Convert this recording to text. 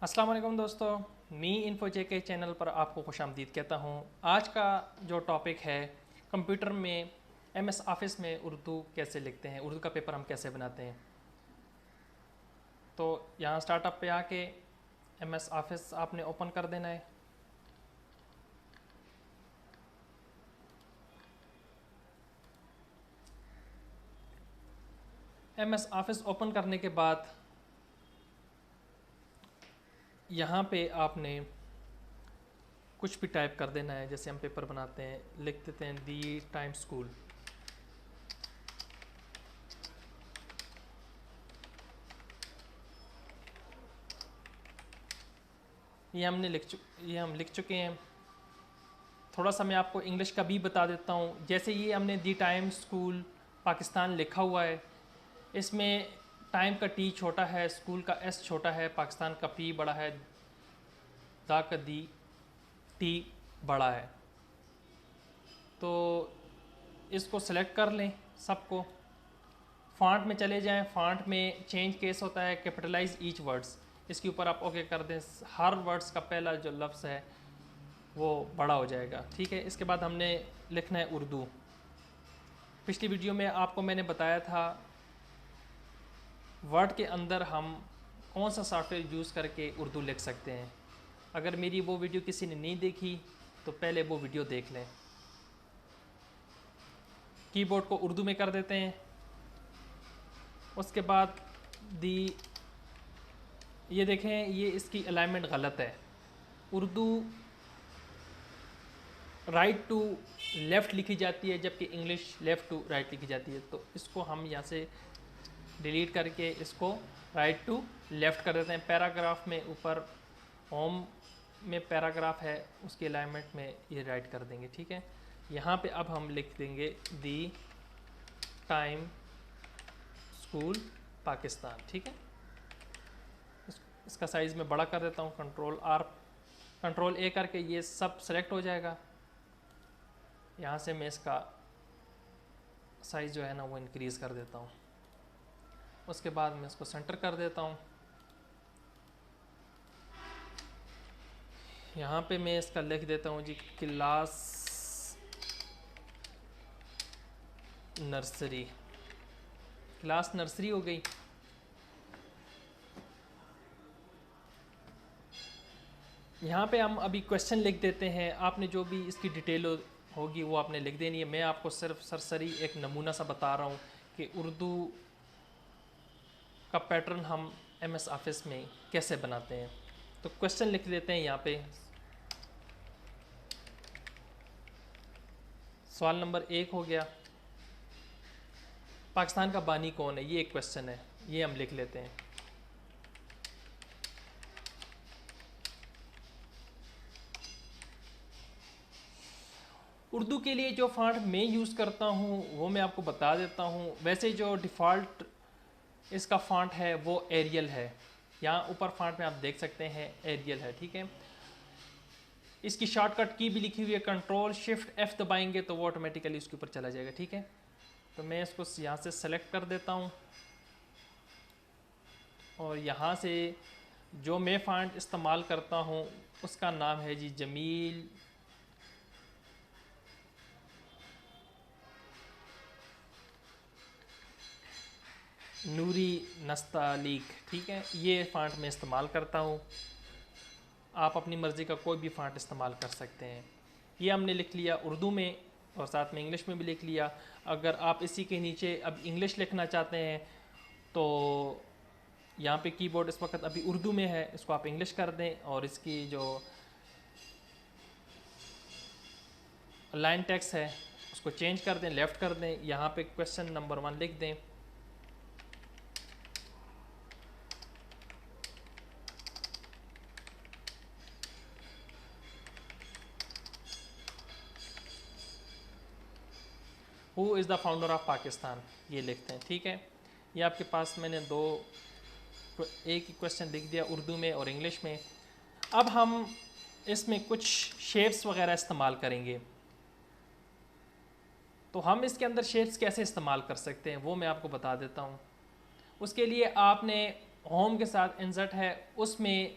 अस्सलाम वालेकुम दोस्तों, मी इन्फो जे के चैनल पर आपको खुश आमदीद कहता हूँ। आज का जो टॉपिक है, कंप्यूटर में एमएस ऑफिस में उर्दू कैसे लिखते हैं, उर्दू का पेपर हम कैसे बनाते हैं। तो यहाँ स्टार्टअप पे आके एमएस ऑफिस आपने ओपन कर देना है। एमएस ऑफिस ओपन करने के बाद यहाँ पे आपने कुछ भी टाइप कर देना है। जैसे हम पेपर बनाते हैं, लिख देते हैं दी टाइम स्कूल। ये हम लिख चुके हैं। थोड़ा सा मैं आपको इंग्लिश का भी बता देता हूँ। जैसे ये हमने दी टाइम स्कूल पाकिस्तान लिखा हुआ है, इसमें टाइम का टी छोटा है, स्कूल का एस छोटा है, पाकिस्तान का पी बड़ा है, दा का दी टी बड़ा है। तो इसको सेलेक्ट कर लें सबको। फॉन्ट में चले जाएं। फॉन्ट में चेंज केस होता है, कैपिटलाइज ईच वर्ड्स, इसके ऊपर आप ओके कर दें। हर वर्ड्स का पहला जो लफ्ज़ है वो बड़ा हो जाएगा। ठीक है। इसके बाद हमने लिखना है उर्दू। पिछली वीडियो में आपको मैंने बताया था वर्ड के अंदर हम कौन सा सॉफ्टवेयर यूज़ करके उर्दू लिख सकते हैं। अगर मेरी वो वीडियो किसी ने नहीं देखी तो पहले वो वीडियो देख लें। कीबोर्ड को उर्दू में कर देते हैं। उसके बाद ये देखें, ये इसकी अलाइनमेंट गलत है। उर्दू राइट टू लेफ़्ट लिखी जाती है, जबकि इंग्लिश लेफ़्ट टू राइट लिखी जाती है। तो इसको हम यहाँ से डिलीट करके इसको राइट टू लेफ़्ट कर देते हैं। पैराग्राफ में ऊपर होम में पैराग्राफ है, उसकी अलाइनमेंट में ये राइट कर देंगे। ठीक है। यहाँ पे अब हम लिख देंगे दी टाइम स्कूल पाकिस्तान। ठीक है। इसका साइज़ मैं बड़ा कर देता हूँ। कंट्रोल ए करके ये सब सेलेक्ट हो जाएगा। यहाँ से मैं इसका साइज़ जो है ना वो इंक्रीज़ कर देता हूँ। उसके बाद मैं इसको सेंटर कर देता हूँ। यहाँ पे मैं इसका लिख देता हूँ जी क्लास नर्सरी। क्लास नर्सरी हो गई। यहाँ पे हम अभी क्वेश्चन लिख देते हैं। आपने जो भी इसकी डिटेल होगी वो आपने लिख देनी है। मैं आपको सिर्फ सरसरी एक नमूना सा बता रहा हूँ कि उर्दू का पैटर्न हम एमएस ऑफिस में कैसे बनाते हैं। तो क्वेश्चन लिख लेते हैं यहाँ पे। सवाल नंबर 1 हो गया, पाकिस्तान का बानी कौन है, ये एक क्वेश्चन है, ये हम लिख लेते हैं। उर्दू के लिए जो फ़ॉन्ट मैं यूज़ करता हूँ वो मैं आपको बता देता हूँ। वैसे जो डिफ़ॉल्ट इसका फ़ॉन्ट है वो एरियल है। यहाँ ऊपर फ़ॉन्ट में आप देख सकते हैं एरियल है। ठीक है। इसकी शॉर्टकट की भी लिखी हुई है, कंट्रोल शिफ्ट एफ दबाएंगे तो वो ऑटोमेटिकली उसके ऊपर चला जाएगा। ठीक है। तो मैं इसको यहाँ से सेलेक्ट कर देता हूँ और यहाँ से जो मैं फ़ॉन्ट इस्तेमाल करता हूँ उसका नाम है जी जमील नूरी नस्तालीक। ठीक है। ये फ़ॉन्ट मैं इस्तेमाल करता हूँ। आप अपनी मर्ज़ी का कोई भी फ़ॉन्ट इस्तेमाल कर सकते हैं। ये हमने लिख लिया उर्दू में और साथ में इंग्लिश में भी लिख लिया। अगर आप इसी के नीचे अब इंग्लिश लिखना चाहते हैं तो यहाँ पे कीबोर्ड इस वक्त अभी उर्दू में है, इसको आप इंग्लिश कर दें और इसकी जो लाइन टेक्स्ट है उसको चेंज कर दें, लेफ़्ट कर दें। यहाँ पे क्वेश्चन नंबर 1 लिख दें। Who is the founder of Pakistan, ये लिखते हैं। ठीक है। ये आपके पास मैंने एक ही क्वेश्चन लिख दिया उर्दू में और इंग्लिश में। अब हम इसमें कुछ शेप्स वगैरह इस्तेमाल करेंगे। तो हम इसके अंदर शेप्स कैसे इस्तेमाल कर सकते हैं वो मैं आपको बता देता हूँ। उसके लिए आपने होम के साथ इंसर्ट है, उसमें